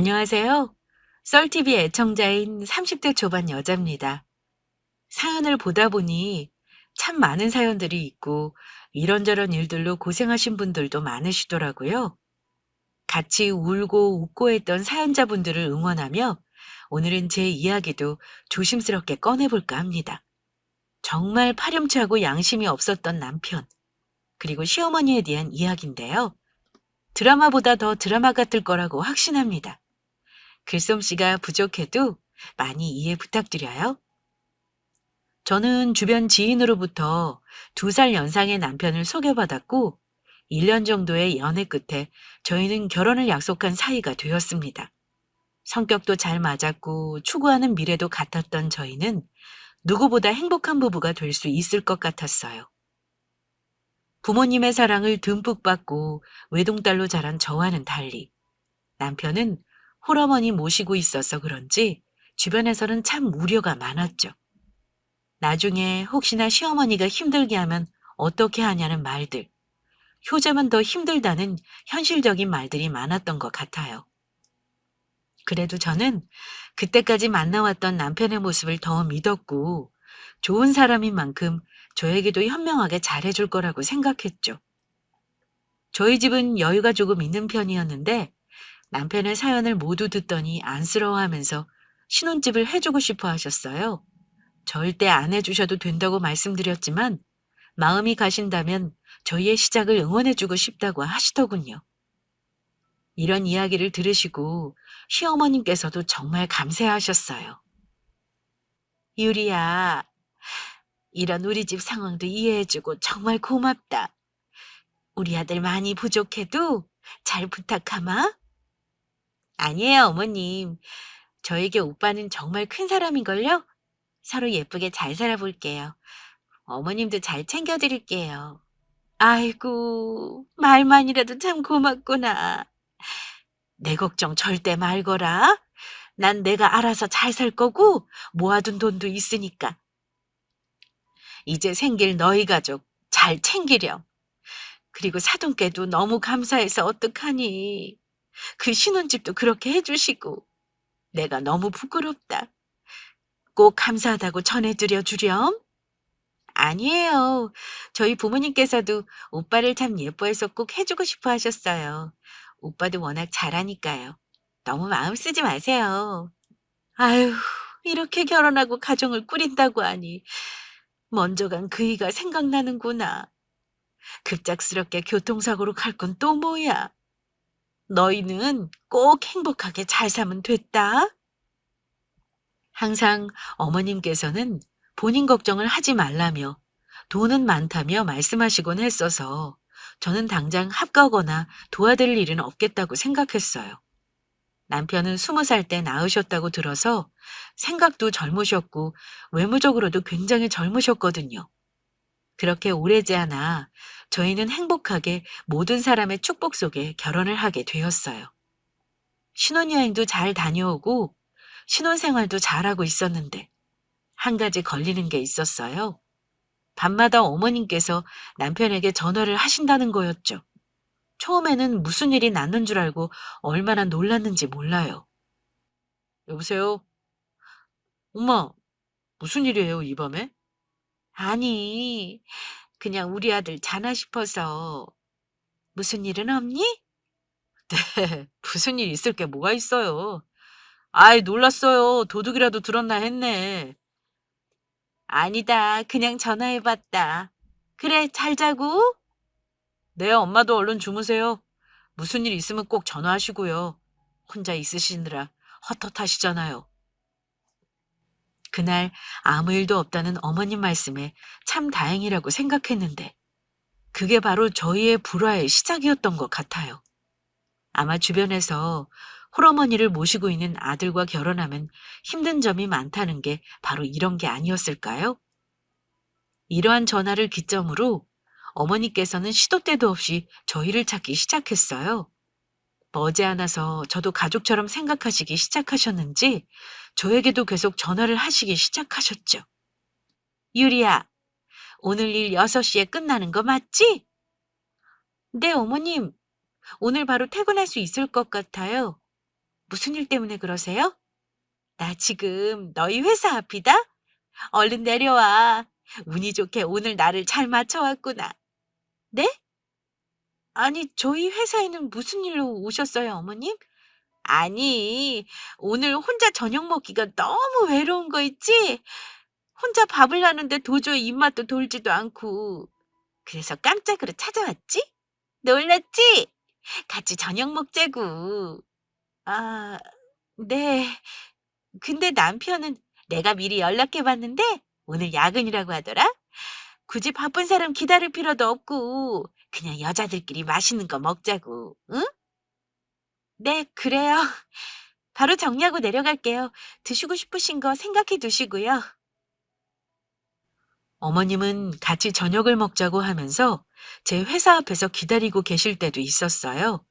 안녕하세요. 썰TV 애청자인 30대 초반 여자입니다. 사연을 보다 보니 참 많은 사연들이 있고 이런저런 일들로 고생하신 분들도 많으시더라고요. 같이 울고 웃고 했던 사연자분들을 응원하며 오늘은 제 이야기도 조심스럽게 꺼내볼까 합니다. 정말 파렴치하고 양심이 없었던 남편, 그리고 시어머니에 대한 이야기인데요. 드라마보다 더 드라마 같을 거라고 확신합니다. 글솜씨가 부족해도 많이 이해 부탁드려요. 저는 주변 지인으로부터 2살 연상의 남편을 소개받았고 1년 정도의 연애 끝에 저희는 결혼을 약속한 사이가 되었습니다. 성격도 잘 맞았고 추구하는 미래도 같았던 저희는 누구보다 행복한 부부가 될 수 있을 것 같았어요. 부모님의 사랑을 듬뿍 받고 외동딸로 자란 저와는 달리 남편은 홀어머니 모시고 있어서 그런지 주변에서는 참 우려가 많았죠. 나중에 혹시나 시어머니가 힘들게 하면 어떻게 하냐는 말들, 효자면 더 힘들다는 현실적인 말들이 많았던 것 같아요. 그래도 저는 그때까지 만나왔던 남편의 모습을 더 믿었고 좋은 사람인 만큼 저에게도 현명하게 잘해줄 거라고 생각했죠. 저희 집은 여유가 조금 있는 편이었는데 남편의 사연을 모두 듣더니 안쓰러워하면서 신혼집을 해주고 싶어 하셨어요. 절대 안 해주셔도 된다고 말씀드렸지만 마음이 가신다면 저희의 시작을 응원해주고 싶다고 하시더군요. 이런 이야기를 들으시고 시어머님께서도 정말 감사하셨어요. 유리야, 이런 우리 집 상황도 이해해주고 정말 고맙다. 우리 아들 많이 부족해도 잘 부탁하마. 아니에요, 어머님. 저에게 오빠는 정말 큰 사람인걸요? 서로 예쁘게 잘 살아볼게요. 어머님도 잘 챙겨드릴게요. 아이고, 말만이라도 참 고맙구나. 내 걱정 절대 말거라. 난 내가 알아서 잘 살 거고 모아둔 돈도 있으니까. 이제 생길 너희 가족 잘 챙기렴. 그리고 사돈께도 너무 감사해서 어떡하니. 그 신혼집도 그렇게 해주시고. 내가 너무 부끄럽다. 꼭 감사하다고 전해드려 주렴. 아니에요. 저희 부모님께서도 오빠를 참 예뻐해서 꼭 해주고 싶어 하셨어요. 오빠도 워낙 잘하니까요. 너무 마음 쓰지 마세요. 아휴, 이렇게 결혼하고 가정을 꾸린다고 하니 먼저 간 그이가 생각나는구나. 급작스럽게 교통사고로 갈 건 또 뭐야? 너희는 꼭 행복하게 잘 사면 됐다. 항상 어머님께서는 본인 걱정을 하지 말라며 돈은 많다며 말씀하시곤 했어서 저는 당장 합가거나 도와드릴 일은 없겠다고 생각했어요. 남편은 20살 때 낳으셨다고 들어서 생각도 젊으셨고 외모적으로도 굉장히 젊으셨거든요. 그렇게 오래지 않아 저희는 행복하게 모든 사람의 축복 속에 결혼을 하게 되었어요. 신혼여행도 잘 다녀오고 신혼생활도 잘하고 있었는데 한 가지 걸리는 게 있었어요. 밤마다 어머님께서 남편에게 전화를 하신다는 거였죠. 처음에는 무슨 일이 났는 줄 알고 얼마나 놀랐는지 몰라요. 여보세요? 엄마, 무슨 일이에요, 이 밤에? 아니, 그냥 우리 아들 자나 싶어서. 무슨 일은 없니? 네, 무슨 일 있을 게 뭐가 있어요. 아이, 놀랐어요. 도둑이라도 들었나 했네. 아니다, 그냥 전화해봤다. 그래, 잘 자고? 네, 엄마도 얼른 주무세요. 무슨 일 있으면 꼭 전화하시고요. 혼자 있으시느라 헛헛하시잖아요. 그날 아무 일도 없다는 어머님 말씀에 참 다행이라고 생각했는데 그게 바로 저희의 불화의 시작이었던 것 같아요. 아마 주변에서 홀어머니를 모시고 있는 아들과 결혼하면 힘든 점이 많다는 게 바로 이런 게 아니었을까요? 이러한 전화를 기점으로 어머니께서는 시도 때도 없이 저희를 찾기 시작했어요. 머지않아서 저도 가족처럼 생각하시기 시작하셨는지 저에게도 계속 전화를 하시기 시작하셨죠. 유리야, 오늘 일 6시에 끝나는 거 맞지? 네, 어머님. 오늘 바로 퇴근할 수 있을 것 같아요. 무슨 일 때문에 그러세요? 나 지금 너희 회사 앞이다? 얼른 내려와. 운이 좋게 오늘 나를 잘 맞춰왔구나. 네? 아니, 저희 회사에는 무슨 일로 오셨어요, 어머님? 아니, 오늘 혼자 저녁 먹기가 너무 외로운 거 있지? 혼자 밥을 하는데 도저히 입맛도 돌지도 않고. 그래서 깜짝으로 찾아왔지? 놀랐지? 같이 저녁 먹자고. 아, 네. 근데 남편은 내가 미리 연락해 봤는데 오늘 야근이라고 하더라? 굳이 바쁜 사람 기다릴 필요도 없고 그냥 여자들끼리 맛있는 거 먹자고. 응? 네, 그래요. 바로 정리하고 내려갈게요. 드시고 싶으신 거 생각해 두시고요. 어머님은 같이 저녁을 먹자고 하면서 제 회사 앞에서 기다리고 계실 때도 있었어요.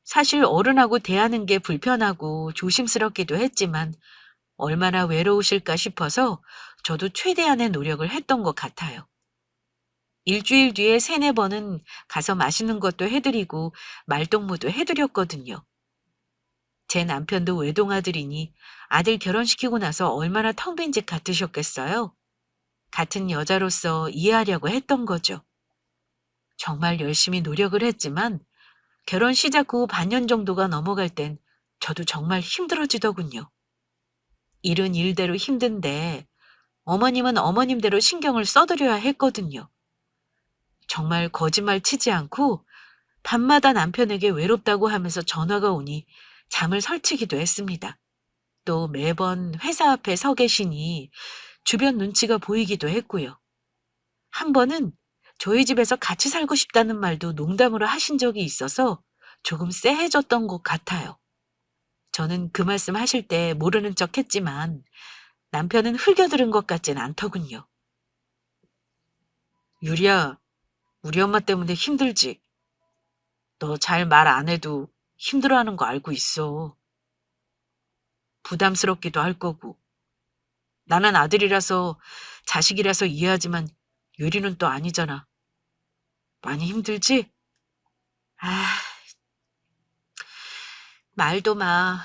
사실 어른하고 대하는 게 불편하고 조심스럽기도 했지만 얼마나 외로우실까 싶어서 저도 최대한의 노력을 했던 것 같아요. 일주일 뒤에 세네 번은 가서 맛있는 것도 해드리고 말동무도 해드렸거든요. 제 남편도 외동아들이니 아들 결혼시키고 나서 얼마나 텅 빈 집 같으셨겠어요. 같은 여자로서 이해하려고 했던 거죠. 정말 열심히 노력을 했지만 결혼 시작 후 반년 정도가 넘어갈 땐 저도 정말 힘들어지더군요. 일은 일대로 힘든데 어머님은 어머님대로 신경을 써드려야 했거든요. 정말 거짓말 치지 않고 밤마다 남편에게 외롭다고 하면서 전화가 오니 잠을 설치기도 했습니다. 또 매번 회사 앞에 서 계시니 주변 눈치가 보이기도 했고요. 한 번은 저희 집에서 같이 살고 싶다는 말도 농담으로 하신 적이 있어서 조금 쎄해졌던 것 같아요. 저는 그 말씀 하실 때 모르는 척 했지만 남편은 흘겨들은 것 같진 않더군요. 유리야, 우리 엄마 때문에 힘들지? 너 잘 말 안 해도 힘들어하는 거 알고 있어. 부담스럽기도 할 거고. 나는 아들이라서 자식이라서 이해하지만 유리는 또 아니잖아. 많이 힘들지? 아, 말도 마.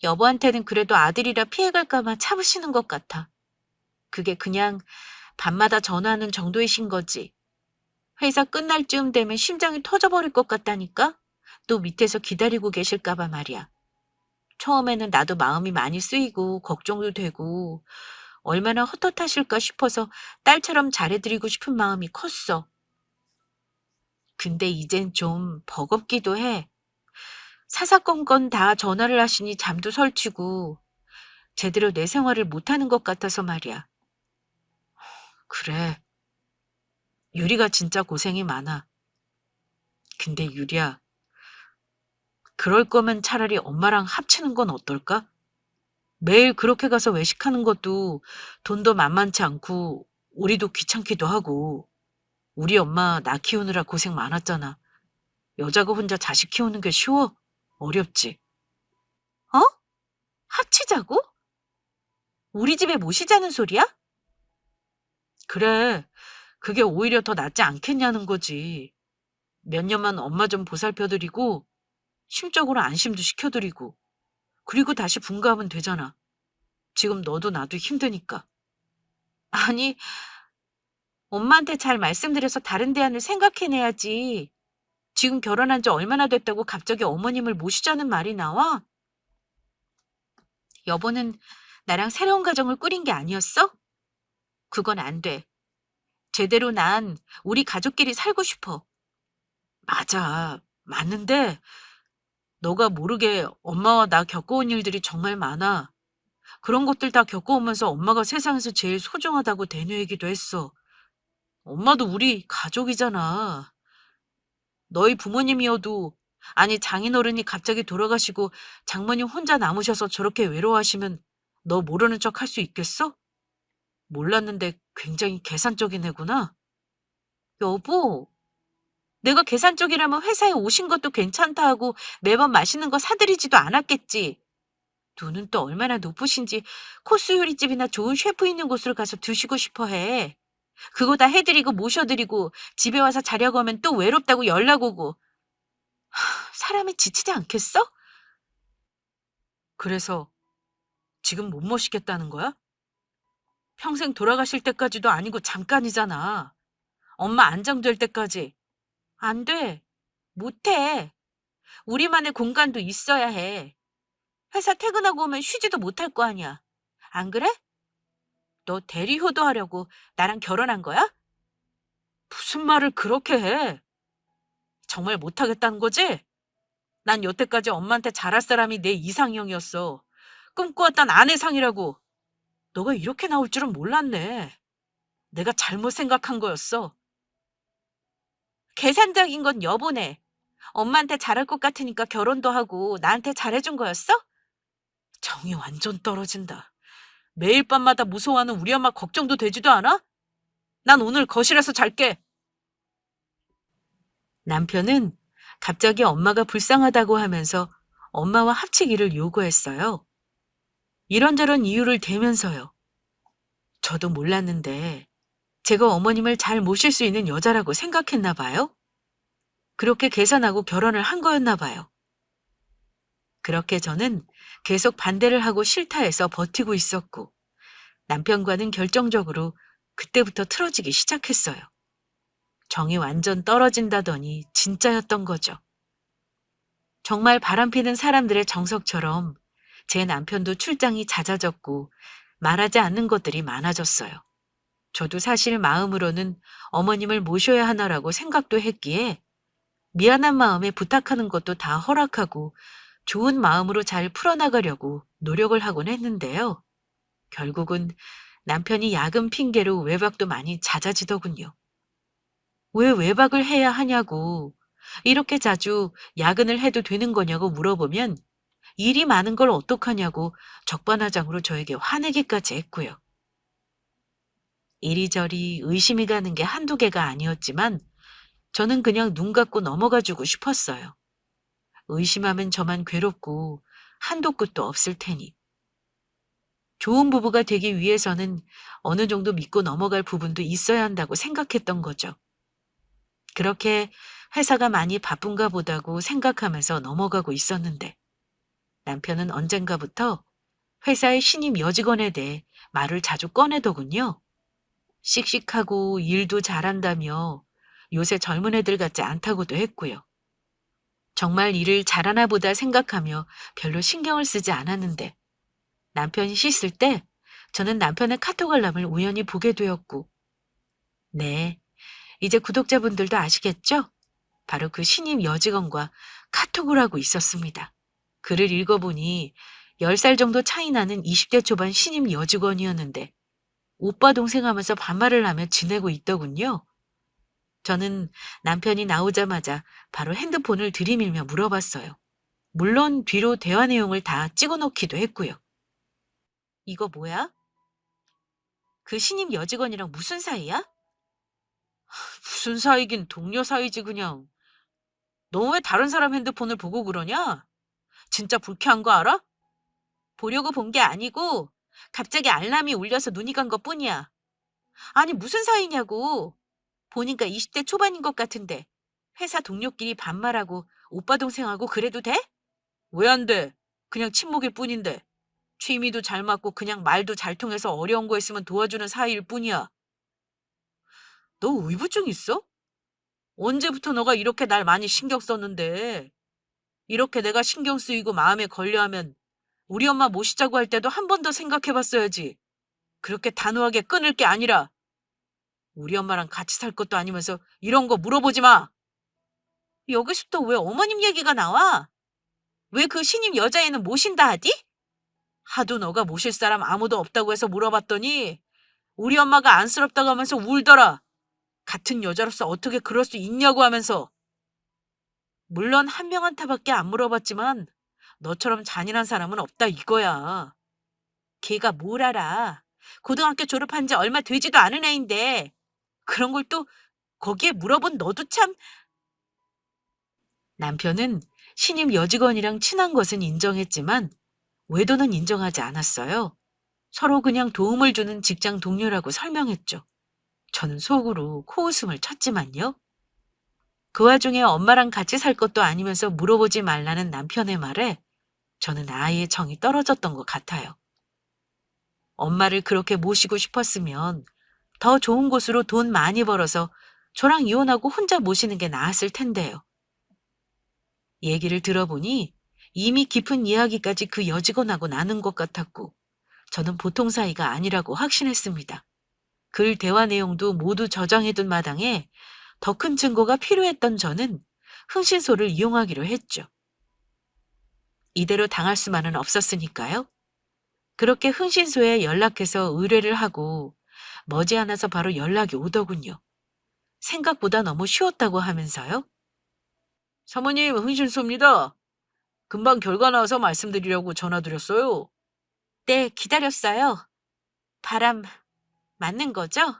여보한테는 그래도 아들이라 피해갈까 봐 참으시는 것 같아. 그게 그냥 밤마다 전화하는 정도이신 거지. 회사 끝날 쯤 되면 심장이 터져버릴 것 같다니까? 또 밑에서 기다리고 계실까 봐 말이야. 처음에는 나도 마음이 많이 쓰이고 걱정도 되고 얼마나 헛헛하실까 싶어서 딸처럼 잘해드리고 싶은 마음이 컸어. 근데 이젠 좀 버겁기도 해. 사사건건 다 전화를 하시니 잠도 설치고 제대로 내 생활을 못하는 것 같아서 말이야. 그래, 유리가 진짜 고생이 많아. 근데 유리야, 그럴 거면 차라리 엄마랑 합치는 건 어떨까? 매일 그렇게 가서 외식하는 것도 돈도 만만치 않고 우리도 귀찮기도 하고 우리 엄마 나 키우느라 고생 많았잖아. 여자가 혼자 자식 키우는 게 쉬워? 어렵지. 어? 합치자고? 우리 집에 모시자는 소리야? 그래, 그게 오히려 더 낫지 않겠냐는 거지. 몇 년만 엄마 좀 보살펴드리고 심적으로 안심도 시켜드리고 그리고 다시 분가하면 되잖아. 지금 너도 나도 힘드니까. 아니, 엄마한테 잘 말씀드려서 다른 대안을 생각해내야지. 지금 결혼한 지 얼마나 됐다고 갑자기 어머님을 모시자는 말이 나와? 여보는 나랑 새로운 가정을 꾸린 게 아니었어? 그건 안 돼. 제대로 난 우리 가족끼리 살고 싶어. 맞아. 맞는데 너가 모르게 엄마와 나 겪어온 일들이 정말 많아. 그런 것들 다 겪어오면서 엄마가 세상에서 제일 소중하다고 되뇌이기도 했어. 엄마도 우리 가족이잖아. 너희 부모님이어도 아니 장인어른이 갑자기 돌아가시고 장모님 혼자 남으셔서 저렇게 외로워하시면 너 모르는 척 할 수 있겠어? 몰랐는데 굉장히 계산적인 애구나. 여보, 내가 계산적이라면 회사에 오신 것도 괜찮다 하고 매번 맛있는 거 사드리지도 않았겠지. 눈은 또 얼마나 높으신지 코스 요리집이나 좋은 셰프 있는 곳으로 가서 드시고 싶어 해. 그거 다 해드리고 모셔드리고 집에 와서 자려고 하면 또 외롭다고 연락 오고. 사람이 지치지 않겠어? 그래서 지금 못 모시겠다는 거야? 평생 돌아가실 때까지도 아니고 잠깐이잖아. 엄마 안정될 때까지. 안 돼. 못 해. 우리만의 공간도 있어야 해. 회사 퇴근하고 오면 쉬지도 못할 거 아니야. 안 그래? 너 대리 효도하려고 나랑 결혼한 거야? 무슨 말을 그렇게 해? 정말 못하겠다는 거지? 난 여태까지 엄마한테 잘할 사람이 내 이상형이었어. 꿈꿔왔던 아내상이라고. 너가 이렇게 나올 줄은 몰랐네. 내가 잘못 생각한 거였어. 계산적인 건 여보네. 엄마한테 잘할 것 같으니까 결혼도 하고 나한테 잘해준 거였어? 정이 완전 떨어진다. 매일 밤마다 무서워하는 우리 엄마 걱정도 되지도 않아? 난 오늘 거실에서 잘게. 남편은 갑자기 엄마가 불쌍하다고 하면서 엄마와 합치기를 요구했어요. 이런저런 이유를 대면서요. 저도 몰랐는데 제가 어머님을 잘 모실 수 있는 여자라고 생각했나 봐요. 그렇게 계산하고 결혼을 한 거였나 봐요. 그렇게 저는 계속 반대를 하고 싫다 해서 버티고 있었고 남편과는 결정적으로 그때부터 틀어지기 시작했어요. 정이 완전 떨어진다더니 진짜였던 거죠. 정말 바람피는 사람들의 정석처럼 제 남편도 출장이 잦아졌고 말하지 않는 것들이 많아졌어요. 저도 사실 마음으로는 어머님을 모셔야 하나라고 생각도 했기에 미안한 마음에 부탁하는 것도 다 허락하고 좋은 마음으로 잘 풀어나가려고 노력을 하곤 했는데요. 결국은 남편이 야근 핑계로 외박도 많이 잦아지더군요. 왜 외박을 해야 하냐고, 이렇게 자주 야근을 해도 되는 거냐고 물어보면 일이 많은 걸 어떡하냐고 적반하장으로 저에게 화내기까지 했고요. 이리저리 의심이 가는 게 한두 개가 아니었지만 저는 그냥 눈 감고 넘어가주고 싶었어요. 의심하면 저만 괴롭고 한도 끝도 없을 테니. 좋은 부부가 되기 위해서는 어느 정도 믿고 넘어갈 부분도 있어야 한다고 생각했던 거죠. 그렇게 회사가 많이 바쁜가 보다고 생각하면서 넘어가고 있었는데 남편은 언젠가부터 회사의 신입 여직원에 대해 말을 자주 꺼내더군요. 씩씩하고 일도 잘한다며 요새 젊은 애들 같지 않다고도 했고요. 정말 일을 잘하나 보다 생각하며 별로 신경을 쓰지 않았는데 남편이 씻을 때 저는 남편의 카톡 알람을 우연히 보게 되었고 네, 이제 구독자분들도 아시겠죠? 바로 그 신입 여직원과 카톡을 하고 있었습니다. 글을 읽어보니 10살 정도 차이 나는 20대 초반 신입 여직원이었는데 오빠 동생 하면서 반말을 하며 지내고 있더군요. 저는 남편이 나오자마자 바로 핸드폰을 들이밀며 물어봤어요. 물론 뒤로 대화 내용을 다 찍어놓기도 했고요. 이거 뭐야? 그 신입 여직원이랑 무슨 사이야? 무슨 사이긴 동료 사이지 그냥. 너 왜 다른 사람 핸드폰을 보고 그러냐? 진짜 불쾌한 거 알아? 보려고 본 게 아니고 갑자기 알람이 울려서 눈이 간 것뿐이야. 아니 무슨 사이냐고. 보니까 20대 초반인 것 같은데 회사 동료끼리 반말하고 오빠 동생하고 그래도 돼? 왜 안 돼? 그냥 친목일 뿐인데. 취미도 잘 맞고 그냥 말도 잘 통해서 어려운 거 있으면 도와주는 사이일 뿐이야. 너 의부증 있어? 언제부터 너가 이렇게 날 많이 신경 썼는데. 이렇게 내가 신경 쓰이고 마음에 걸려하면 우리 엄마 모시자고 할 때도 한 번 더 생각해봤어야지. 그렇게 단호하게 끊을 게 아니라 우리 엄마랑 같이 살 것도 아니면서 이런 거 물어보지 마. 여기서 또 왜 어머님 얘기가 나와? 왜 그 신임 여자애는 모신다 하디? 하도 너가 모실 사람 아무도 없다고 해서 물어봤더니 우리 엄마가 안쓰럽다고 하면서 울더라. 같은 여자로서 어떻게 그럴 수 있냐고 하면서. 물론 한 명한테밖에 안 물어봤지만 너처럼 잔인한 사람은 없다 이거야. 걔가 뭘 알아. 고등학교 졸업한 지 얼마 되지도 않은 애인데 그런 걸 또 거기에 물어본 너도 참. 남편은 신임 여직원이랑 친한 것은 인정했지만 외도는 인정하지 않았어요. 서로 그냥 도움을 주는 직장 동료라고 설명했죠. 저는 속으로 코웃음을 쳤지만요. 그 와중에 엄마랑 같이 살 것도 아니면서 물어보지 말라는 남편의 말에 저는 아이의 정이 떨어졌던 것 같아요. 엄마를 그렇게 모시고 싶었으면 더 좋은 곳으로 돈 많이 벌어서 저랑 이혼하고 혼자 모시는 게 나았을 텐데요. 얘기를 들어보니 이미 깊은 이야기까지 그 여직원하고 나눈 것 같았고, 저는 보통 사이가 아니라고 확신했습니다. 글 대화 내용도 모두 저장해둔 마당에 더 큰 증거가 필요했던 저는 흥신소를 이용하기로 했죠. 이대로 당할 수만은 없었으니까요. 그렇게 흥신소에 연락해서 의뢰를 하고 머지않아서 바로 연락이 오더군요. 생각보다 너무 쉬웠다고 하면서요. 사모님, 흥신소입니다. 금방 결과 나와서 말씀드리려고 전화드렸어요. 네, 기다렸어요. 바람 맞는 거죠?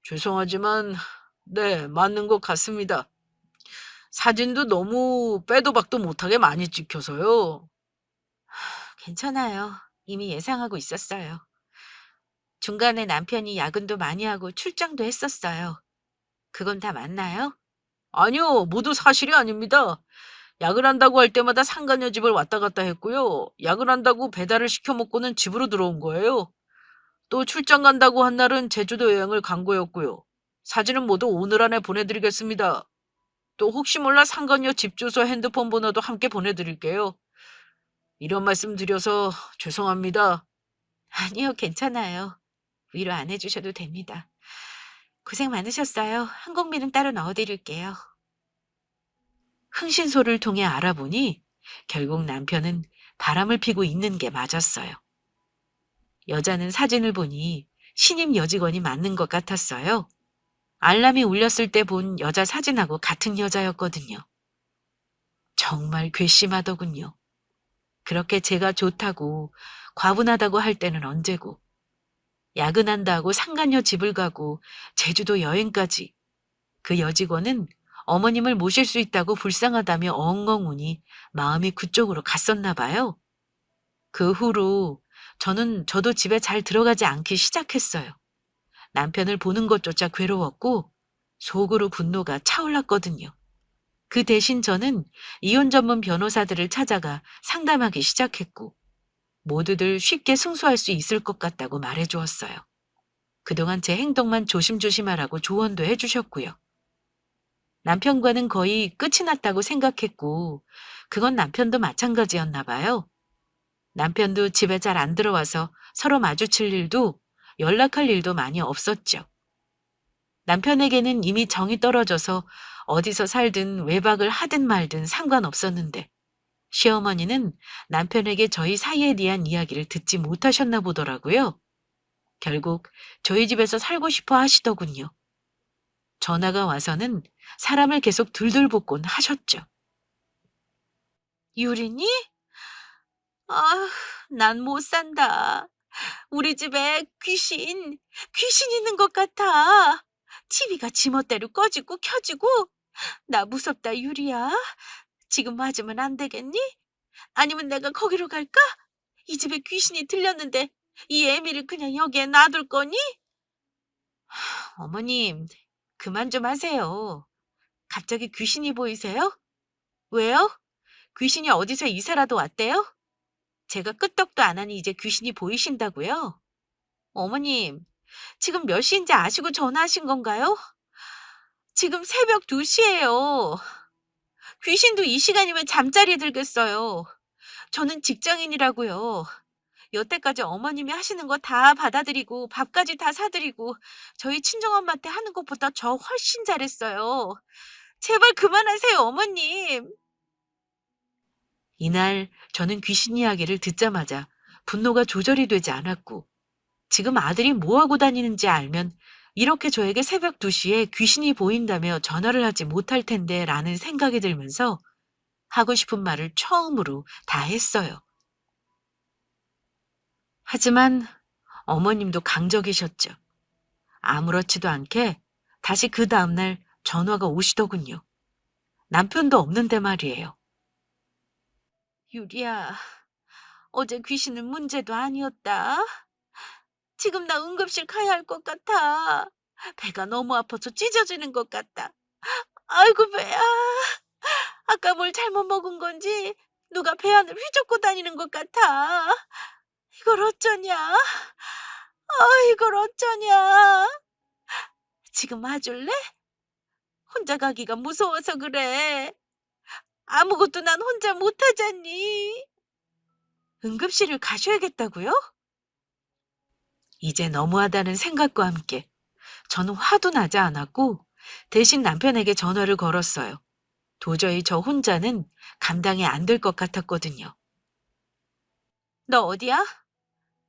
죄송하지만, 네, 맞는 것 같습니다. 사진도 너무 빼도 박도 못하게 많이 찍혀서요. 괜찮아요. 이미 예상하고 있었어요. 중간에 남편이 야근도 많이 하고 출장도 했었어요. 그건 다 맞나요? 아니요, 모두 사실이 아닙니다. 야근한다고 할 때마다 상간녀 집을 왔다 갔다 했고요. 야근한다고 배달을 시켜 먹고는 집으로 들어온 거예요. 또 출장 간다고 한 날은 제주도 여행을 간 거였고요. 사진은 모두 오늘 안에 보내드리겠습니다. 또 혹시 몰라 상간녀 집 주소, 핸드폰 번호도 함께 보내드릴게요. 이런 말씀 드려서 죄송합니다. 아니요, 괜찮아요. 위로 안 해주셔도 됩니다. 고생 많으셨어요. 항공비는 따로 넣어드릴게요. 흥신소를 통해 알아보니 결국 남편은 바람을 피고 있는 게 맞았어요. 여자는 사진을 보니 신임 여직원이 맞는 것 같았어요. 알람이 울렸을 때 본 여자 사진하고 같은 여자였거든요. 정말 괘씸하더군요. 그렇게 제가 좋다고 과분하다고 할 때는 언제고, 야근한다고 상간녀 집을 가고 제주도 여행까지. 그 여직원은 어머님을 모실 수 있다고 불쌍하다며 엉엉 우니 마음이 그쪽으로 갔었나 봐요. 그 후로 저도 집에 잘 들어가지 않기 시작했어요. 남편을 보는 것조차 괴로웠고 속으로 분노가 차올랐거든요. 그 대신 저는 이혼 전문 변호사들을 찾아가 상담하기 시작했고, 모두들 쉽게 승소할 수 있을 것 같다고 말해주었어요. 그동안 제 행동만 조심조심하라고 조언도 해주셨고요. 남편과는 거의 끝이 났다고 생각했고, 그건 남편도 마찬가지였나 봐요. 남편도 집에 잘 안 들어와서 서로 마주칠 일도 연락할 일도 많이 없었죠. 남편에게는 이미 정이 떨어져서 어디서 살든 외박을 하든 말든 상관없었는데, 시어머니는 남편에게 저희 사이에 대한 이야기를 듣지 못하셨나 보더라고요. 결국 저희 집에서 살고 싶어 하시더군요. 전화가 와서는 사람을 계속 둘둘 볶곤 하셨죠. 유리니? 아, 난 못 산다. 우리 집에 귀신 있는 것 같아. TV가 지멋대로 꺼지고 켜지고. 나 무섭다, 유리야. 지금 맞으면 안 되겠니? 아니면 내가 거기로 갈까? 이 집에 귀신이 들렸는데 이 애미를 그냥 여기에 놔둘 거니? 어머님, 그만 좀 하세요. 갑자기 귀신이 보이세요? 왜요? 귀신이 어디서 이사라도 왔대요? 제가 끄떡도 안 하니 이제 귀신이 보이신다고요? 어머님, 지금 몇 시인지 아시고 전화하신 건가요? 지금 새벽 2시예요. 귀신도 이 시간이면 잠자리에 들겠어요. 저는 직장인이라고요. 여태까지 어머님이 하시는 거 다 받아들이고 밥까지 다 사드리고 저희 친정엄마한테 하는 것보다 저 훨씬 잘했어요. 제발 그만하세요, 어머님. 이날 저는 귀신 이야기를 듣자마자 분노가 조절이 되지 않았고, 지금 아들이 뭐하고 다니는지 알면 이렇게 저에게 새벽 2시에 귀신이 보인다며 전화를 하지 못할 텐데 라는 생각이 들면서 하고 싶은 말을 처음으로 다 했어요. 하지만 어머님도 강적이셨죠. 아무렇지도 않게 다시 그 다음날 전화가 오시더군요. 남편도 없는데 말이에요. 유리야, 어제 귀신은 문제도 아니었다. 지금 나 응급실 가야 할 것 같아. 배가 너무 아파서 찢어지는 것 같다. 아이고, 배야. 아까 뭘 잘못 먹은 건지 누가 배 안을 휘젓고 다니는 것 같아. 이걸 어쩌냐? 이걸 어쩌냐? 지금 와줄래? 혼자 가기가 무서워서 그래. 아무것도 난 혼자 못하잖니. 응급실을 가셔야겠다고요? 이제 너무하다는 생각과 함께 저는 화도 나지 않았고 대신 남편에게 전화를 걸었어요. 도저히 저 혼자는 감당이 안 될 것 같았거든요. 너 어디야?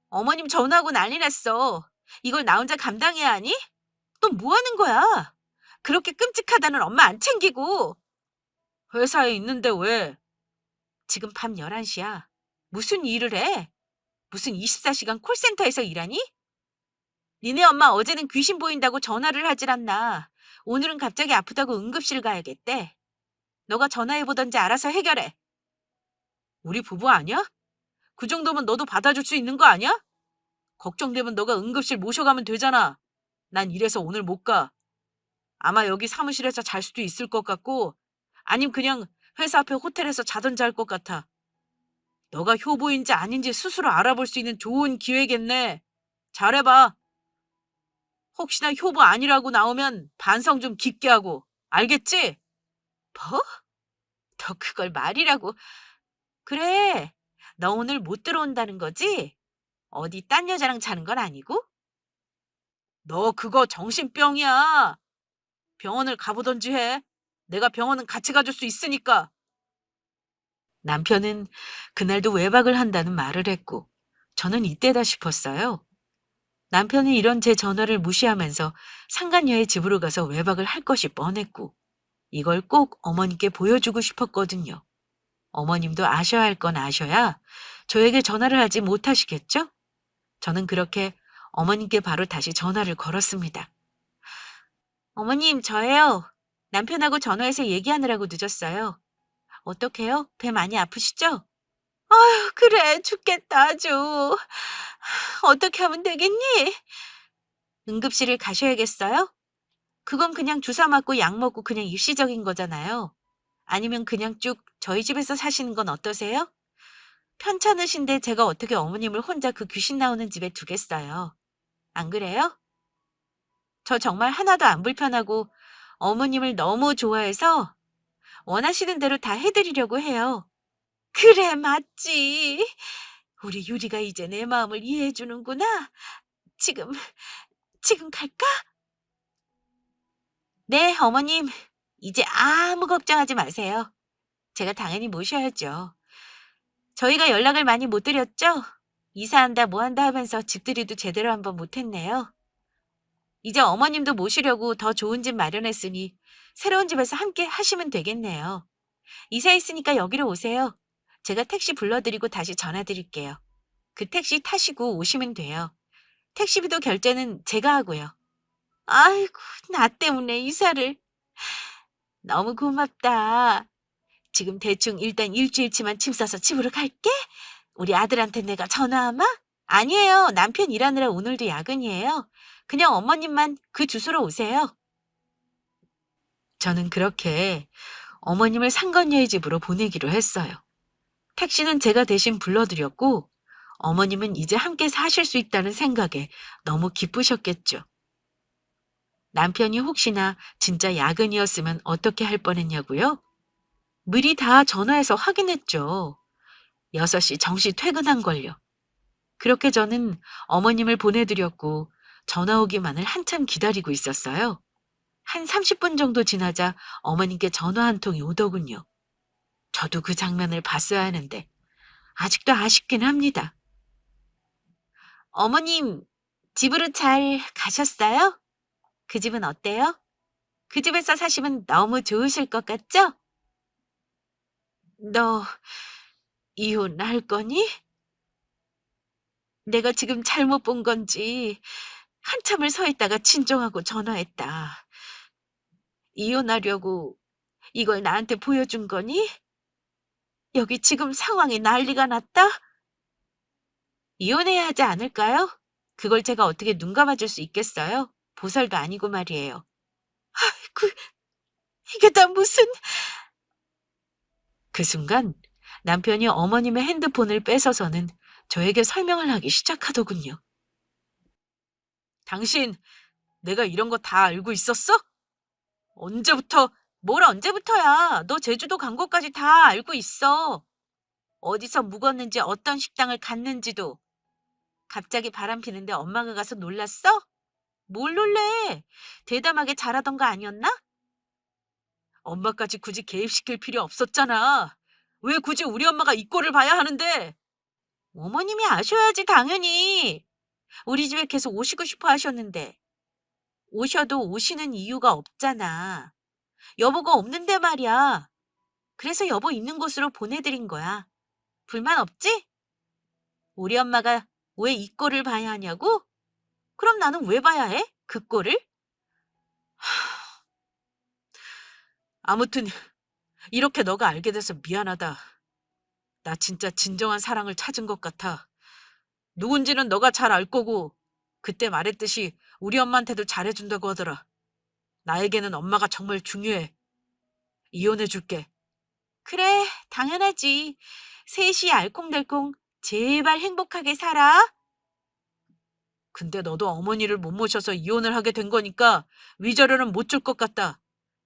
어머님 전화하고 난리 났어. 이걸 나 혼자 감당해야 하니? 너 뭐 하는 거야? 그렇게 끔찍하다는 엄마 안 챙기고. 회사에 있는데 왜? 지금 밤 11시야. 무슨 일을 해? 무슨 24시간 콜센터에서 일하니? 니네 엄마 어제는 귀신 보인다고 전화를 하질 않나. 오늘은 갑자기 아프다고 응급실 가야겠대. 너가 전화해보던지 알아서 해결해. 우리 부부 아니야? 그 정도면 너도 받아줄 수 있는 거 아니야? 걱정되면 너가 응급실 모셔가면 되잖아. 난 이래서 오늘 못 가. 아마 여기 사무실에서 잘 수도 있을 것 같고, 아님 그냥 회사 앞에 호텔에서 자던지 할 것 같아. 너가 효보인지 아닌지 스스로 알아볼 수 있는 좋은 기회겠네. 잘해봐. 혹시나 효보 아니라고 나오면 반성 좀 깊게 하고. 알겠지? 뭐? 너 그걸 말이라고. 그래. 너 오늘 못 들어온다는 거지? 어디 딴 여자랑 자는 건 아니고? 너 그거 정신병이야. 병원을 가보던지 해. 내가 병원은 같이 가줄 수 있으니까. 남편은 그날도 외박을 한다는 말을 했고, 저는 이때다 싶었어요. 남편이 이런 제 전화를 무시하면서 상간녀의 집으로 가서 외박을 할 것이 뻔했고, 이걸 꼭 어머님께 보여주고 싶었거든요. 어머님도 아셔야 할 건 아셔야 저에게 전화를 하지 못하시겠죠? 저는 그렇게 어머님께 바로 다시 전화를 걸었습니다. 어머님, 저예요. 남편하고 전화해서 얘기하느라고 늦었어요. 어떡해요? 배 많이 아프시죠? 아휴, 그래, 죽겠다, 아주. 어떻게 하면 되겠니? 응급실을 가셔야겠어요? 그건 그냥 주사 맞고 약 먹고 그냥 일시적인 거잖아요. 아니면 그냥 쭉 저희 집에서 사시는 건 어떠세요? 편찮으신데 제가 어떻게 어머님을 혼자 그 귀신 나오는 집에 두겠어요. 안 그래요? 저 정말 하나도 안 불편하고 어머님을 너무 좋아해서 원하시는 대로 다 해드리려고 해요. 그래, 맞지. 우리 유리가 이제 내 마음을 이해해 주는구나. 지금, 지금 갈까? 네, 어머님. 이제 아무 걱정하지 마세요. 제가 당연히 모셔야죠. 저희가 연락을 많이 못 드렸죠? 이사한다 뭐 한다 하면서 집들이도 제대로 한번 못했네요. 이제 어머님도 모시려고 더 좋은 집 마련했으니 새로운 집에서 함께 하시면 되겠네요. 이사했으니까 여기로 오세요. 제가 택시 불러드리고 다시 전화드릴게요. 그 택시 타시고 오시면 돼요. 택시비도 결제는 제가 하고요. 아이고, 나 때문에 이사를. 너무 고맙다. 지금 대충 일단 일주일치만 짐 싸서 집으로 갈게. 우리 아들한테 내가 전화하마? 아니에요. 남편 일하느라 오늘도 야근이에요. 그냥 어머님만 그 주소로 오세요. 저는 그렇게 어머님을 상건녀의 집으로 보내기로 했어요. 택시는 제가 대신 불러드렸고 어머님은 이제 함께 사실 수 있다는 생각에 너무 기쁘셨겠죠. 남편이 혹시나 진짜 야근이었으면 어떻게 할 뻔했냐고요? 미리 다 전화해서 확인했죠. 6시 정시 퇴근한걸요. 그렇게 저는 어머님을 보내드렸고 전화 오기만을 한참 기다리고 있었어요. 한 30분 정도 지나자 어머님께 전화 한 통이 오더군요. 저도 그 장면을 봤어야 하는데 아직도 아쉽긴 합니다. 어머님, 집으로 잘 가셨어요? 그 집은 어때요? 그 집에서 사시면 너무 좋으실 것 같죠? 너 이혼할 거니? 내가 지금 잘못 본 건지 한참을 서 있다가 진정하고 전화했다. 이혼하려고 이걸 나한테 보여준 거니? 여기 지금 상황이 난리가 났다? 이혼해야 하지 않을까요? 그걸 제가 어떻게 눈 감아줄 수 있겠어요? 보살도 아니고 말이에요. 그, 이게 다 무슨... 그 순간 남편이 어머님의 핸드폰을 뺏어서는 저에게 설명을 하기 시작하더군요. 당신, 내가 이런 거 다 알고 있었어? 언제부터, 뭘 언제부터야? 너 제주도 간 것까지 다 알고 있어. 어디서 묵었는지 어떤 식당을 갔는지도. 갑자기 바람 피는데 엄마가 가서 놀랐어? 뭘 놀래? 대담하게 잘하던 거 아니었나? 엄마까지 굳이 개입시킬 필요 없었잖아. 왜 굳이 우리 엄마가 이 꼴을 봐야 하는데? 어머님이 아셔야지, 당연히. 우리 집에 계속 오시고 싶어 하셨는데. 오셔도 오시는 이유가 없잖아. 여보가 없는데 말이야. 그래서 여보 있는 곳으로 보내드린 거야. 불만 없지? 우리 엄마가 왜 이 꼴을 봐야 하냐고? 그럼 나는 왜 봐야 해? 그 꼴을? 아무튼 이렇게 너가 알게 돼서 미안하다. 나 진짜 진정한 사랑을 찾은 것 같아. 누군지는 너가 잘 알 거고 그때 말했듯이 우리 엄마한테도 잘해준다고 하더라. 나에게는 엄마가 정말 중요해. 이혼해줄게. 그래, 당연하지. 셋이 알콩달콩 제발 행복하게 살아. 근데 너도 어머니를 못 모셔서 이혼을 하게 된 거니까 위자료는 못 줄 것 같다.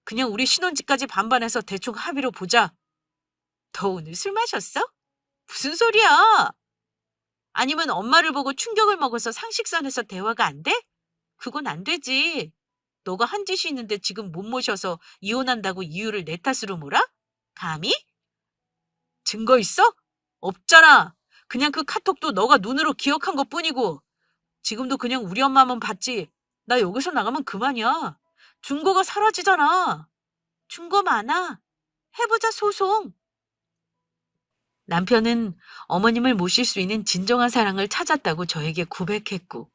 그냥 우리 신혼집까지 반반해서 대충 합의로 보자. 너 오늘 술 마셨어? 무슨 소리야? 아니면 엄마를 보고 충격을 먹어서 상식선에서 대화가 안 돼? 그건 안 되지. 너가 한 짓이 있는데 지금 못 모셔서 이혼한다고 이유를 내 탓으로 몰아? 감히? 증거 있어? 없잖아. 그냥 그 카톡도 너가 눈으로 기억한 것뿐이고 지금도 그냥 우리 엄마만 봤지. 나 여기서 나가면 그만이야. 증거가 사라지잖아. 증거 많아. 해보자, 소송. 남편은 어머님을 모실 수 있는 진정한 사랑을 찾았다고 저에게 고백했고,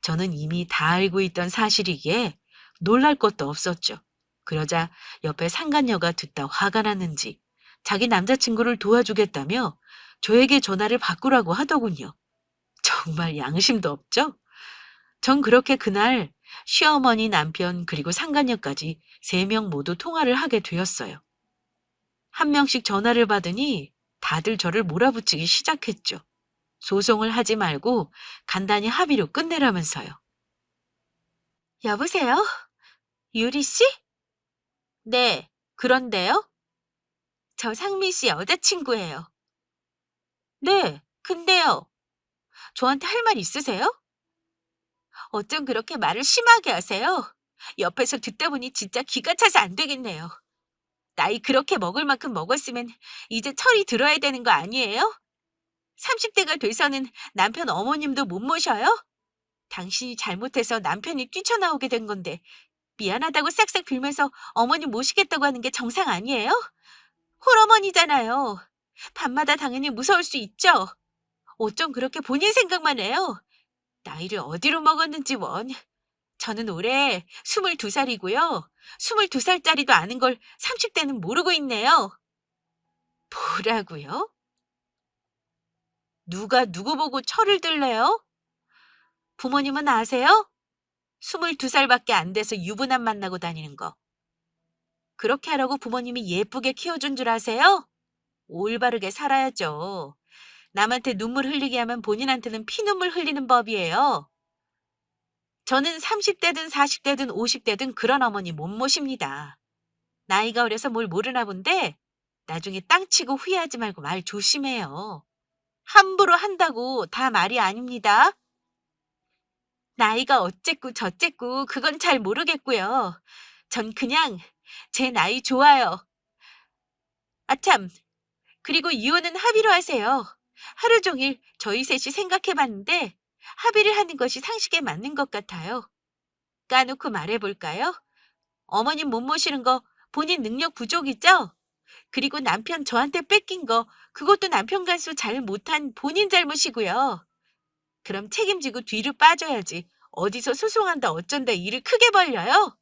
저는 이미 다 알고 있던 사실이기에 놀랄 것도 없었죠. 그러자 옆에 상간녀가 듣다 화가 났는지 자기 남자친구를 도와주겠다며 저에게 전화를 바꾸라고 하더군요. 정말 양심도 없죠? 전 그렇게 그날 시어머니, 남편, 그리고 상간녀까지 3명 모두 통화를 하게 되었어요. 한 명씩 전화를 받으니 다들 저를 몰아붙이기 시작했죠. 소송을 하지 말고 간단히 합의로 끝내라면서요. 여보세요? 유리 씨? 네, 그런데요? 저 상미 씨 여자친구예요. 네, 근데요. 저한테 할 말 있으세요? 어쩜 그렇게 말을 심하게 하세요? 옆에서 듣다 보니 진짜 기가 차서 안 되겠네요. 나이 그렇게 먹을 만큼 먹었으면 이제 철이 들어야 되는 거 아니에요? 30대가 돼서는 남편 어머님도 못 모셔요? 당신이 잘못해서 남편이 뛰쳐나오게 된 건데 미안하다고 싹싹 빌면서 어머님 모시겠다고 하는 게 정상 아니에요? 홀어머니잖아요. 밤마다 당연히 무서울 수 있죠. 어쩜 그렇게 본인 생각만 해요? 나이를 어디로 먹었는지 원. 저는 올해 22살이고요. 22살짜리도 아는 걸 30대는 모르고 있네요. 뭐라고요? 누가 누구 보고 철을 들래요? 부모님은 아세요? 22살밖에 안 돼서 유부남 만나고 다니는 거. 그렇게 하라고 부모님이 예쁘게 키워준 줄 아세요? 올바르게 살아야죠. 남한테 눈물 흘리게 하면 본인한테는 피눈물 흘리는 법이에요. 저는 30대든 40대든 50대든 그런 어머니 못 모십니다. 나이가 어려서 뭘 모르나 본데 나중에 땅 치고 후회하지 말고 말 조심해요. 함부로 한다고 다 말이 아닙니다. 나이가 어쨌고 저쨌고 그건 잘 모르겠고요. 전 그냥 제 나이 좋아요. 아참, 그리고 이혼은 합의로 하세요. 하루 종일 저희 셋이 생각해봤는데 합의를 하는 것이 상식에 맞는 것 같아요. 까놓고 말해볼까요? 어머님 못 모시는 거 본인 능력 부족이죠? 그리고 남편 저한테 뺏긴 거 그것도 남편 간수 잘 못한 본인 잘못이고요. 그럼 책임지고 뒤로 빠져야지. 어디서 소송한다 어쩐다 일을 크게 벌려요?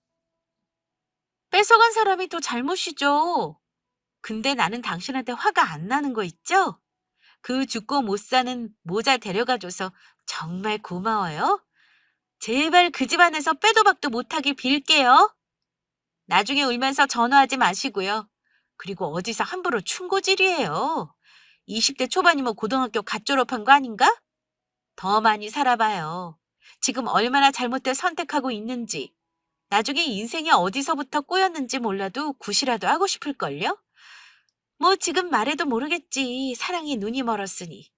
뺏어간 사람이 더 잘못이죠. 근데 나는 당신한테 화가 안 나는 거 있죠? 그 죽고 못 사는 모자 데려가줘서 정말 고마워요. 제발 그 집안에서 빼도 박도 못하길 빌게요. 나중에 울면서 전화하지 마시고요. 그리고 어디서 함부로 충고질이에요. 20대 초반이면 고등학교 갓 졸업한 거 아닌가? 더 많이 살아봐요. 지금 얼마나 잘못된 선택하고 있는지, 나중에 인생이 어디서부터 꼬였는지 몰라도 굿이라도 하고 싶을걸요? 뭐 지금 말해도 모르겠지. 사랑이 눈이 멀었으니.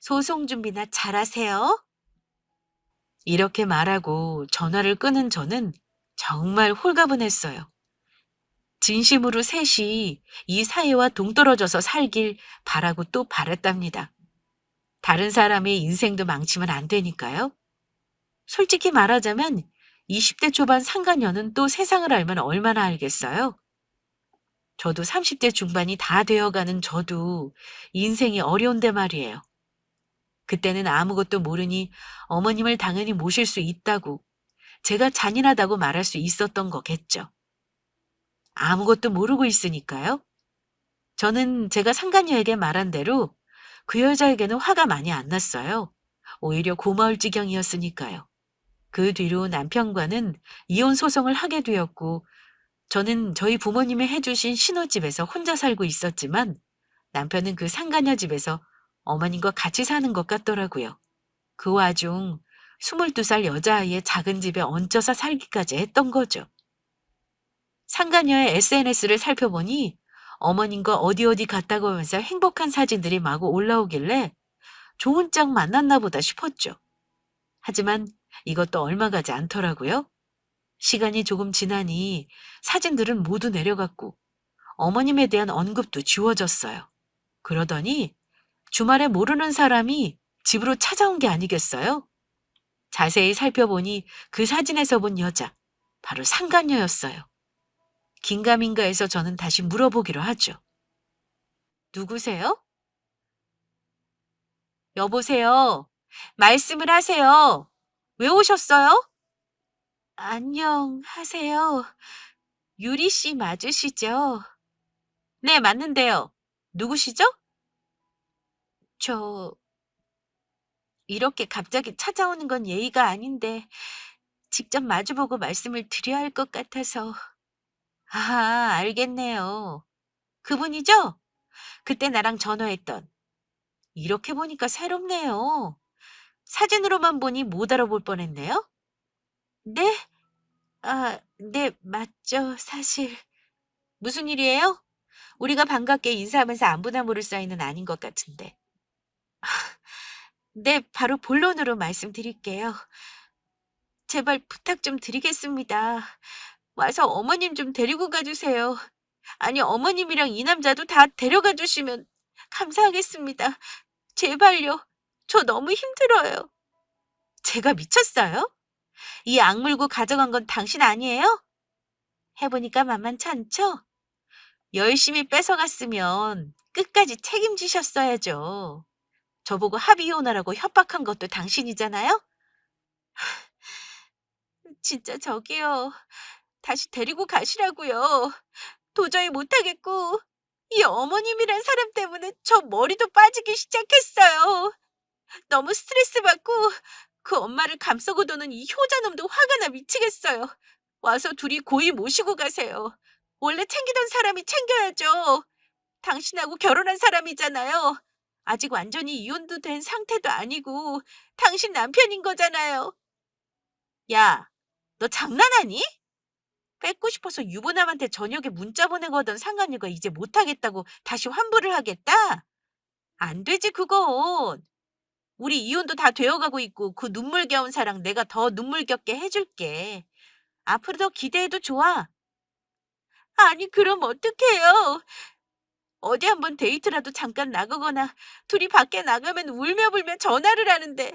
소송 준비나 잘하세요. 이렇게 말하고 전화를 끊은 저는 정말 홀가분했어요. 진심으로 셋이 이 사회와 동떨어져서 살길 바라고 또 바랐답니다. 다른 사람의 인생도 망치면 안 되니까요. 솔직히 말하자면 20대 초반 상간녀는 또 세상을 알면 얼마나 알겠어요? 저도 30대 중반이 다 되어가는 저도 인생이 어려운데 말이에요. 그때는 아무것도 모르니 어머님을 당연히 모실 수 있다고, 제가 잔인하다고 말할 수 있었던 거겠죠. 아무것도 모르고 있으니까요. 저는 제가 상간녀에게 말한 대로 그 여자에게는 화가 많이 안 났어요. 오히려 고마울 지경이었으니까요. 그 뒤로 남편과는 이혼 소송을 하게 되었고, 저는 저희 부모님이 해주신 신혼집에서 혼자 살고 있었지만 남편은 그 상간녀 집에서 어머님과 같이 사는 것 같더라고요. 그 와중 22살 여자아이의 작은 집에 얹혀서 살기까지 했던 거죠. 상간녀의 SNS를 살펴보니 어머님과 어디 어디 갔다고 하면서 행복한 사진들이 마구 올라오길래 좋은 짝 만났나 보다 싶었죠. 하지만 이것도 얼마 가지 않더라고요. 시간이 조금 지나니 사진들은 모두 내려갔고 어머님에 대한 언급도 지워졌어요. 그러더니 주말에 모르는 사람이 집으로 찾아온 게 아니겠어요? 자세히 살펴보니 그 사진에서 본 여자, 바로 상간녀였어요. 긴가민가해서 저는 다시 물어보기로 하죠. 누구세요? 여보세요. 말씀을 하세요. 왜 오셨어요? 안녕하세요. 유리 씨 맞으시죠? 네, 맞는데요. 누구시죠? 저, 이렇게 갑자기 찾아오는 건 예의가 아닌데, 직접 마주보고 말씀을 드려야 할 것 같아서. 아, 알겠네요. 그분이죠? 그때 나랑 전화했던. 이렇게 보니까 새롭네요. 사진으로만 보니 못 알아볼 뻔했네요. 네? 아, 네, 맞죠, 사실. 무슨 일이에요? 우리가 반갑게 인사하면서 안부나무를 쌓이는 아닌 것 같은데. 네, 바로 본론으로 말씀드릴게요. 제발 부탁 좀 드리겠습니다. 와서 어머님 좀 데리고 가주세요. 아니, 어머님이랑 이 남자도 다 데려가 주시면 감사하겠습니다. 제발요. 저 너무 힘들어요. 제가 미쳤어요? 이 악물고 가져간 건 당신 아니에요? 해보니까 만만치 않죠? 열심히 뺏어갔으면 끝까지 책임지셨어야죠. 저보고 합의 이혼하라고 협박한 것도 당신이잖아요? 진짜 저기요. 다시 데리고 가시라고요. 도저히 못하겠고 이 어머님이란 사람 때문에 저 머리도 빠지기 시작했어요. 너무 스트레스 받고 그 엄마를 감싸고 도는 이 효자놈도 화가 나 미치겠어요. 와서 둘이 고이 모시고 가세요. 원래 챙기던 사람이 챙겨야죠. 당신하고 결혼한 사람이잖아요. 아직 완전히 이혼도 된 상태도 아니고 당신 남편인 거잖아요. 야, 너 장난하니? 뺏고 싶어서 유부남한테 저녁에 문자 보내거든 상간녀가 이제 못하겠다고 다시 환불을 하겠다? 안 되지 그건. 우리 이혼도 다 되어가고 있고 그 눈물겨운 사랑 내가 더 눈물겹게 해줄게. 앞으로 더 기대해도 좋아. 아니 그럼 어떡해요. 어디 한번 데이트라도 잠깐 나가거나 둘이 밖에 나가면 울며불며 전화를 하는데.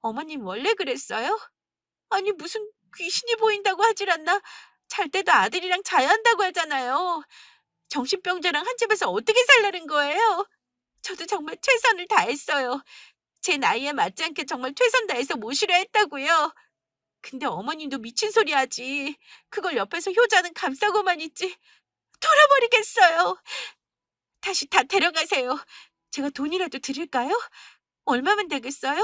어머님 원래 그랬어요? 아니 무슨 귀신이 보인다고 하질 않나? 잘 때도 아들이랑 자야 한다고 하잖아요. 정신병자랑 한 집에서 어떻게 살라는 거예요? 저도 정말 최선을 다했어요. 제 나이에 맞지 않게 정말 최선 다해서 모시려 했다고요. 근데 어머님도 미친 소리 하지. 그걸 옆에서 효자는 감싸고만 있지. 돌아버리겠어요. 다시 다 데려가세요. 제가 돈이라도 드릴까요? 얼마면 되겠어요?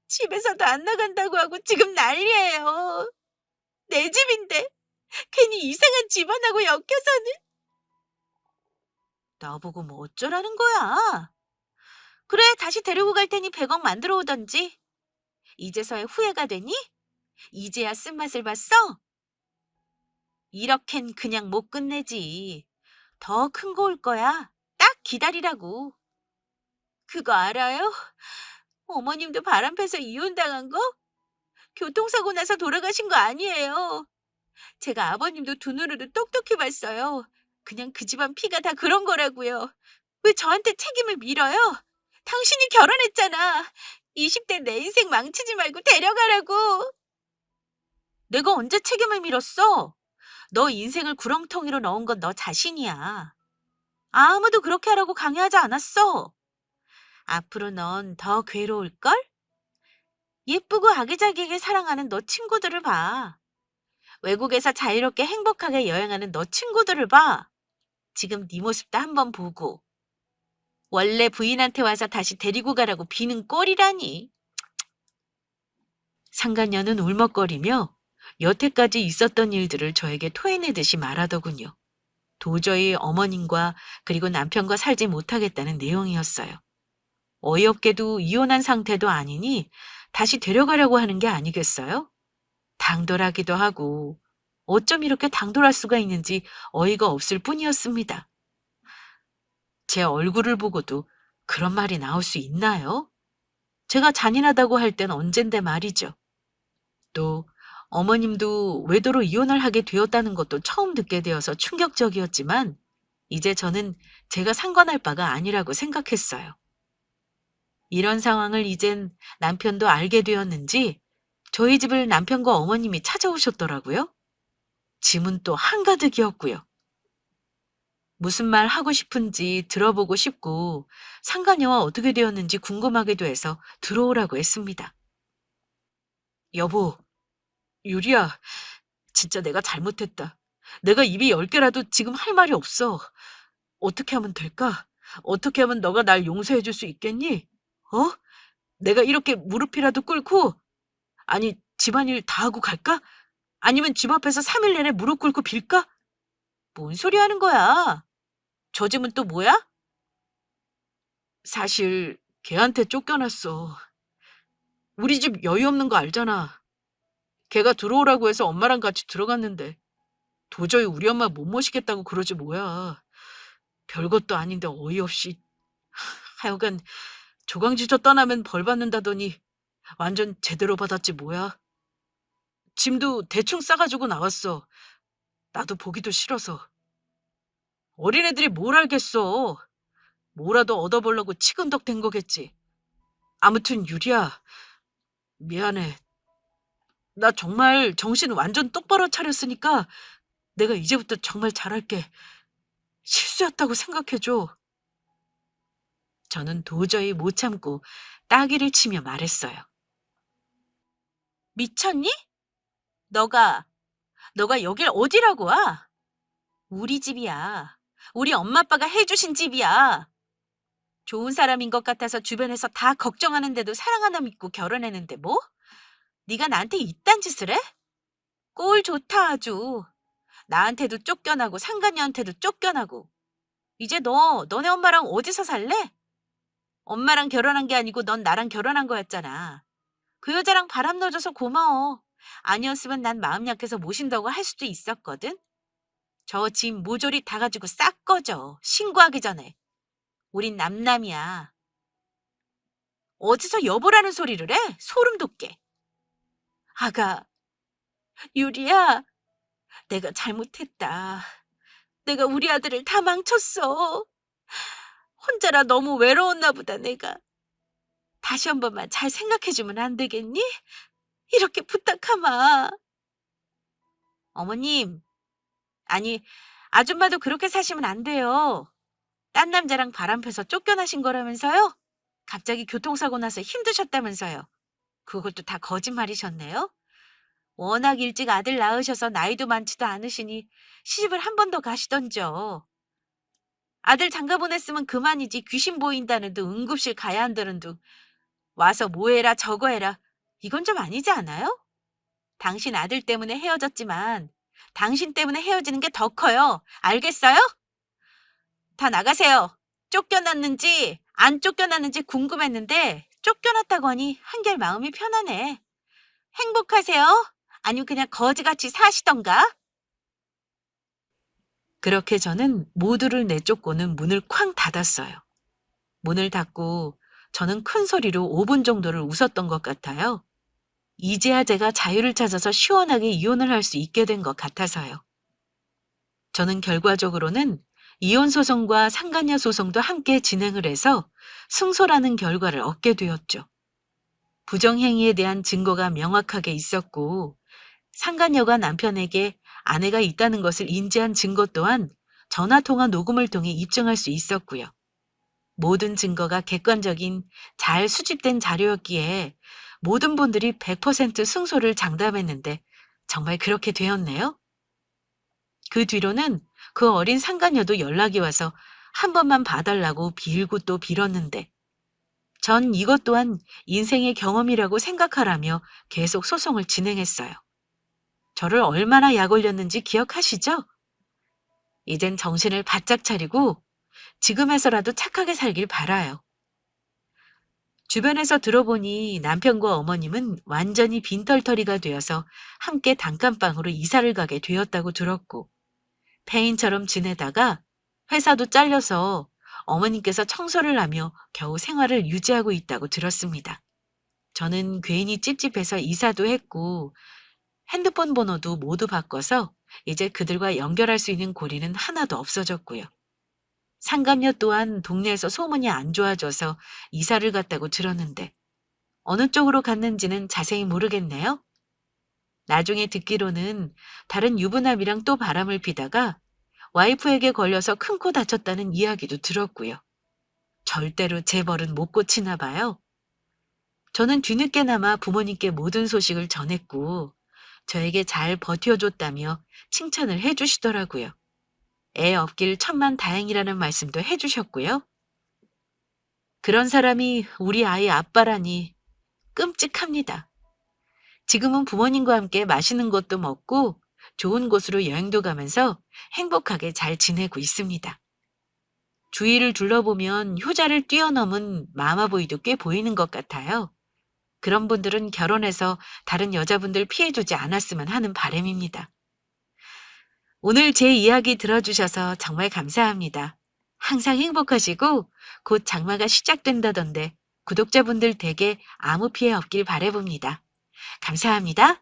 집에서도 안 나간다고 하고 지금 난리예요. 내 집인데 괜히 이상한 집안하고 엮여서는. 나보고 뭐 어쩌라는 거야? 그래, 다시 데리고 갈 테니 100억 만들어 오던지. 이제서야 후회가 되니? 이제야 쓴맛을 봤어? 이렇겐 그냥 못 끝내지. 더 큰 거 올 거야. 딱 기다리라고. 그거 알아요? 어머님도 바람펴서 이혼당한 거? 교통사고 나서 돌아가신 거 아니에요. 제가 아버님도 두 눈으로 똑똑히 봤어요. 그냥 그 집안 피가 다 그런 거라고요. 왜 저한테 책임을 밀어요? 당신이 결혼했잖아. 20대 내 인생 망치지 말고 데려가라고. 내가 언제 책임을 밀었어? 너 인생을 구렁텅이로 넣은 건 너 자신이야. 아무도 그렇게 하라고 강요하지 않았어. 앞으로 넌 더 괴로울걸? 예쁘고 아기자기하게 사랑하는 너 친구들을 봐. 외국에서 자유롭게 행복하게 여행하는 너 친구들을 봐. 지금 네 모습도 한번 보고. 원래 부인한테 와서 다시 데리고 가라고 비는 꼴이라니. 상간녀는 울먹거리며 여태까지 있었던 일들을 저에게 토해내듯이 말하더군요. 도저히 어머님과 그리고 남편과 살지 못하겠다는 내용이었어요. 어이없게도 이혼한 상태도 아니니 다시 데려가려고 하는 게 아니겠어요? 당돌하기도 하고 어쩜 이렇게 당돌할 수가 있는지 어이가 없을 뿐이었습니다. 제 얼굴을 보고도 그런 말이 나올 수 있나요? 제가 잔인하다고 할 땐 언젠데 말이죠. 또 어머님도 외도로 이혼을 하게 되었다는 것도 처음 듣게 되어서 충격적이었지만 이제 저는 제가 상관할 바가 아니라고 생각했어요. 이런 상황을 이젠 남편도 알게 되었는지 저희 집을 남편과 어머님이 찾아오셨더라고요. 짐은 또 한가득이었고요. 무슨 말 하고 싶은지 들어보고 싶고 상간녀와 어떻게 되었는지 궁금하기도 해서 들어오라고 했습니다. 여보, 유리야, 진짜 내가 잘못했다. 내가 입이 10개라도 지금 할 말이 없어. 어떻게 하면 될까? 어떻게 하면 너가 날 용서해 줄 수 있겠니? 어? 내가 이렇게 무릎이라도 꿇고, 아니, 집안일 다 하고 갈까? 아니면 집 앞에서 3일 내내 무릎 꿇고 빌까? 뭔 소리 하는 거야? 저 집은 또 뭐야? 사실 걔한테 쫓겨났어. 우리 집 여유 없는 거 알잖아. 걔가 들어오라고 해서 엄마랑 같이 들어갔는데 도저히 우리 엄마 못 모시겠다고 그러지 뭐야. 별것도 아닌데 어이없이. 하여간 조강지저 떠나면 벌 받는다더니 완전 제대로 받았지 뭐야. 짐도 대충 싸가지고 나왔어. 나도 보기도 싫어서. 어린애들이 뭘 알겠어. 뭐라도 얻어보려고 치근덕 된 거겠지. 아무튼 유리야, 미안해. 나 정말 정신 완전 똑바로 차렸으니까 내가 이제부터 정말 잘할게. 실수였다고 생각해줘. 저는 도저히 못 참고 따귀를 치며 말했어요. 미쳤니? 너가, 너가 여길 어디라고 와? 우리 집이야. 우리 엄마 아빠가 해주신 집이야. 좋은 사람인 것 같아서 주변에서 다 걱정하는데도 사랑하나 믿고 결혼했는데 뭐? 네가 나한테 이딴 짓을 해? 꼴 좋다 아주. 나한테도 쫓겨나고 상간녀한테도 쫓겨나고. 이제 너네 엄마랑 어디서 살래? 엄마랑 결혼한 게 아니고 넌 나랑 결혼한 거였잖아. 그 여자랑 바람 넣어줘서 고마워. 아니었으면 난 마음 약해서 모신다고 할 수도 있었거든. 저 짐 모조리 다 가지고 싹 꺼져. 신고하기 전에. 우린 남남이야. 어디서 여보라는 소리를 해? 소름 돋게. 아가, 유리야, 내가 잘못했다. 내가 우리 아들을 다 망쳤어. 혼자라 너무 외로웠나 보다, 내가. 다시 한 번만 잘 생각해주면 안 되겠니? 이렇게 부탁하마. 어머님, 아니, 아줌마도 그렇게 사시면 안 돼요. 딴 남자랑 바람펴서 쫓겨나신 거라면서요? 갑자기 교통사고 나서 힘드셨다면서요. 그것도 다 거짓말이셨네요? 워낙 일찍 아들 낳으셔서 나이도 많지도 않으시니 시집을 한 번 더 가시던죠. 아들 장가 보냈으면 그만이지 귀신 보인다는 둥 응급실 가야 한다는 둥 와서 뭐 해라 저거 해라 이건 좀 아니지 않아요? 당신 아들 때문에 헤어졌지만 당신 때문에 헤어지는 게 더 커요. 알겠어요? 다 나가세요. 쫓겨났는지 안 쫓겨났는지 궁금했는데 쫓겨났다고 하니 한결 마음이 편하네. 행복하세요? 아니면 그냥 거지같이 사시던가? 그렇게 저는 모두를 내쫓고는 문을 쾅 닫았어요. 문을 닫고 저는 큰 소리로 5분 정도를 웃었던 것 같아요. 이제야 제가 자유를 찾아서 시원하게 이혼을 할 수 있게 된 것 같아서요. 저는 결과적으로는 이혼 소송과 상간녀 소송도 함께 진행을 해서 승소라는 결과를 얻게 되었죠. 부정행위에 대한 증거가 명확하게 있었고, 상간녀가 남편에게 아내가 있다는 것을 인지한 증거 또한 전화통화 녹음을 통해 입증할 수 있었고요. 모든 증거가 객관적인 잘 수집된 자료였기에 모든 분들이 100% 승소를 장담했는데 정말 그렇게 되었네요. 그 뒤로는 그 어린 상간녀도 연락이 와서 한 번만 봐달라고 빌고 또 빌었는데 전 이것 또한 인생의 경험이라고 생각하라며 계속 소송을 진행했어요. 저를 얼마나 약 올렸는지 기억하시죠? 이젠 정신을 바짝 차리고 지금에서라도 착하게 살길 바라요. 주변에서 들어보니 남편과 어머님은 완전히 빈털터리가 되어서 함께 단칸방으로 이사를 가게 되었다고 들었고, 폐인처럼 지내다가 회사도 잘려서 어머님께서 청소를 하며 겨우 생활을 유지하고 있다고 들었습니다. 저는 괜히 찝찝해서 이사도 했고 핸드폰 번호도 모두 바꿔서 이제 그들과 연결할 수 있는 고리는 하나도 없어졌고요. 상감녀 또한 동네에서 소문이 안 좋아져서 이사를 갔다고 들었는데 어느 쪽으로 갔는지는 자세히 모르겠네요. 나중에 듣기로는 다른 유부남이랑 또 바람을 피다가 와이프에게 걸려서 큰 코 다쳤다는 이야기도 들었고요. 절대로 제 벌은 못 고치나 봐요. 저는 뒤늦게나마 부모님께 모든 소식을 전했고 저에게 잘 버텨줬다며 칭찬을 해주시더라고요. 애 없길 천만 다행이라는 말씀도 해주셨고요. 그런 사람이 우리 아이 아빠라니 끔찍합니다. 지금은 부모님과 함께 맛있는 것도 먹고 좋은 곳으로 여행도 가면서 행복하게 잘 지내고 있습니다. 주위를 둘러보면 효자를 뛰어넘은 마마보이도 꽤 보이는 것 같아요. 그런 분들은 결혼해서 다른 여자분들 피해주지 않았으면 하는 바람입니다. 오늘 제 이야기 들어주셔서 정말 감사합니다. 항상 행복하시고 곧 장마가 시작된다던데 구독자분들 댁에 아무 피해 없길 바라봅니다. 감사합니다.